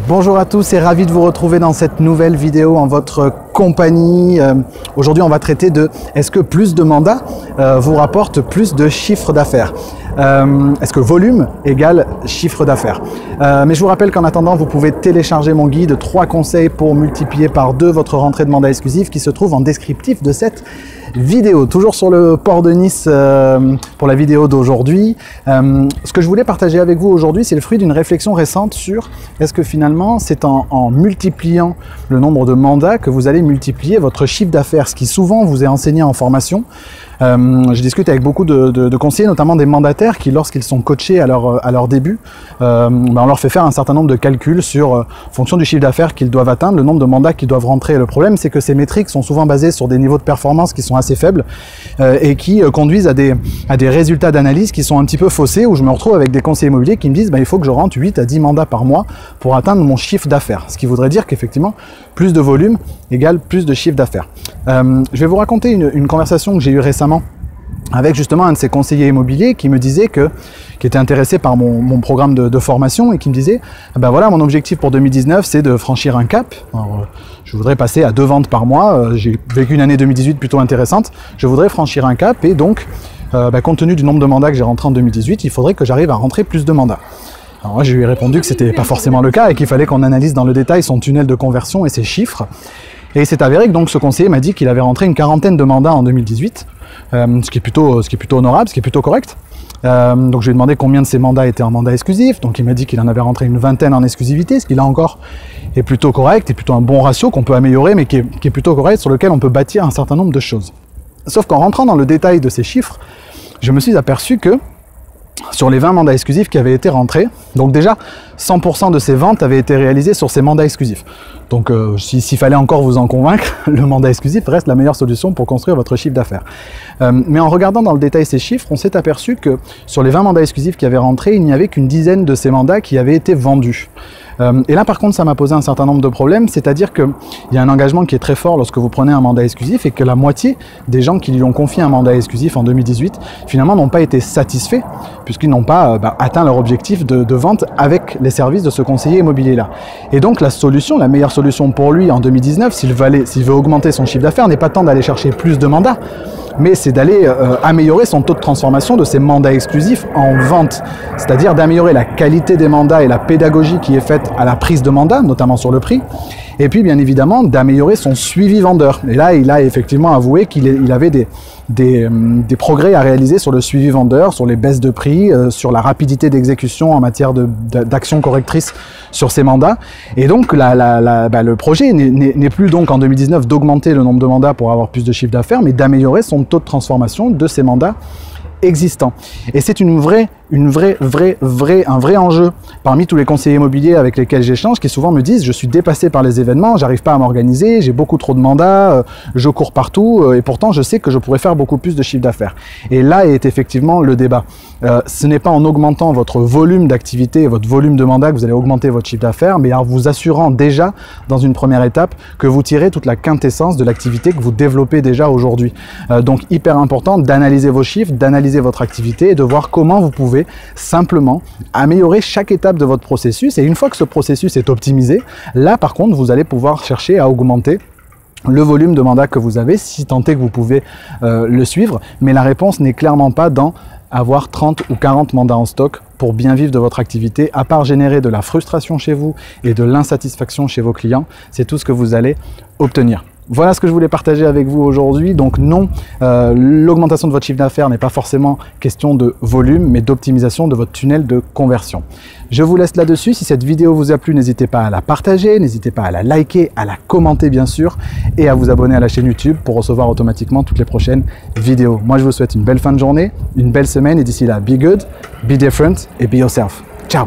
Bonjour à tous et ravi de vous retrouver dans cette nouvelle vidéo en votre compagnie. Aujourd'hui, on va traiter de est-ce que plus de mandats vous rapporte plus de chiffre d'affaires? Est-ce que volume égale chiffre d'affaires? Mais je vous rappelle qu'en attendant, vous pouvez télécharger mon guide 3 conseils pour multiplier par 2 votre rentrée de mandat exclusif qui se trouve en descriptif de cette vidéo. Toujours sur le port de Nice pour la vidéo d'aujourd'hui. Ce que je voulais partager avec vous aujourd'hui, c'est le fruit d'une réflexion récente sur est-ce que finalement c'est en multipliant le nombre de mandats que vous allez multiplier votre chiffre d'affaires, ce qui souvent vous est enseigné en formation. Je discute avec beaucoup de conseillers, notamment des mandataires qui, lorsqu'ils sont coachés à leur début, on leur fait faire un certain nombre de calculs sur, en fonction du chiffre d'affaires qu'ils doivent atteindre, le nombre de mandats qu'ils doivent rentrer. Le problème, c'est que ces métriques sont souvent basées sur des niveaux de performance qui sont assez faibles et qui conduisent à des résultats d'analyse qui sont un petit peu faussés, où je me retrouve avec des conseillers immobiliers qui me disent il faut que je rentre 8 à 10 mandats par mois pour atteindre mon chiffre d'affaires. Ce qui voudrait dire qu'effectivement, plus de volume égale plus de chiffre d'affaires. Je vais vous raconter une conversation que j'ai eue récemment avec justement un de ces conseillers immobiliers qui me disait qui était intéressé par mon programme de formation et qui me disait voilà, mon objectif pour 2019 c'est de franchir un cap. Alors, je voudrais passer à 2 ventes par mois, j'ai vécu une année 2018 plutôt intéressante, je voudrais franchir un cap et donc compte tenu du nombre de mandats que j'ai rentré en 2018, il faudrait que j'arrive à rentrer plus de mandats. Alors moi, je lui ai répondu que c'était pas forcément le cas et qu'il fallait qu'on analyse dans le détail son tunnel de conversion et ses chiffres. Et il s'est avéré que donc ce conseiller m'a dit qu'il avait rentré une quarantaine de mandats en 2018, ce qui est plutôt honorable, ce qui est plutôt correct. Donc je lui ai demandé combien de ces mandats étaient en mandat exclusif, donc il m'a dit qu'il en avait rentré une vingtaine en exclusivité, ce qui là encore est plutôt correct, est plutôt un bon ratio qu'on peut améliorer, mais qui est plutôt correct, sur lequel on peut bâtir un certain nombre de choses. Sauf qu'en rentrant dans le détail de ces chiffres, je me suis aperçu que sur les 20 mandats exclusifs qui avaient été rentrés, donc déjà 100% de ces ventes avaient été réalisées sur ces mandats exclusifs. Donc s'il fallait encore vous en convaincre, le mandat exclusif reste la meilleure solution pour construire votre chiffre d'affaires. Mais en regardant dans le détail ces chiffres, on s'est aperçu que sur les 20 mandats exclusifs qui avaient rentré, il n'y avait qu'une dizaine de ces mandats qui avaient été vendus. Et là par contre ça m'a posé un certain nombre de problèmes, c'est-à-dire qu'il y a un engagement qui est très fort lorsque vous prenez un mandat exclusif et que la moitié des gens qui lui ont confié un mandat exclusif en 2018 finalement n'ont pas été satisfaits puisqu'ils n'ont pas atteint leur objectif de vente avec les services de ce conseiller immobilier là. Et donc la meilleure solution pour lui en 2019, s'il veut augmenter son chiffre d'affaires, n'est pas tant d'aller chercher plus de mandats, mais c'est d'aller améliorer son taux de transformation de ces mandats exclusifs en vente, c'est-à-dire d'améliorer la qualité des mandats et la pédagogie qui est faite à la prise de mandat, notamment sur le prix, et puis bien évidemment d'améliorer son suivi vendeur. Et là, il a effectivement avoué qu'il avait des progrès à réaliser sur le suivi vendeur, sur les baisses de prix, sur la rapidité d'exécution en matière d'action correctrice sur ces mandats. Et donc le projet n'est plus donc en 2019 d'augmenter le nombre de mandats pour avoir plus de chiffre d'affaires, mais d'améliorer son taux de transformation de ces mandats existants. Et c'est un vrai enjeu parmi tous les conseillers immobiliers avec lesquels j'échange, qui souvent me disent je suis dépassé par les événements, j'arrive pas à m'organiser, j'ai beaucoup trop de mandats, je cours partout et pourtant je sais que je pourrais faire beaucoup plus de chiffre d'affaires. Et là est effectivement le débat. Ce n'est pas en augmentant votre volume d'activité, votre volume de mandats que vous allez augmenter votre chiffre d'affaires, mais en vous assurant déjà dans une première étape que vous tirez toute la quintessence de l'activité que vous développez déjà aujourd'hui. Donc hyper important d'analyser vos chiffres, d'analyser votre activité et de voir comment vous pouvez simplement améliorer chaque étape de votre processus. Et une fois que ce processus est optimisé, là par contre vous allez pouvoir chercher à augmenter le volume de mandats que vous avez, si tant est que vous pouvez le suivre. Mais la réponse n'est clairement pas dans avoir 30 ou 40 mandats en stock pour bien vivre de votre activité, à part générer de la frustration chez vous et de l'insatisfaction chez vos clients. C'est tout ce que vous allez obtenir. Voilà ce que je voulais partager avec vous aujourd'hui. Donc non, l'augmentation de votre chiffre d'affaires n'est pas forcément question de volume, mais d'optimisation de votre tunnel de conversion. Je vous laisse là-dessus. Si cette vidéo vous a plu, n'hésitez pas à la partager, n'hésitez pas à la liker, à la commenter bien sûr, et à vous abonner à la chaîne YouTube pour recevoir automatiquement toutes les prochaines vidéos. Moi, je vous souhaite une belle fin de journée, une belle semaine, et d'ici là, be good, be different et be yourself. Ciao!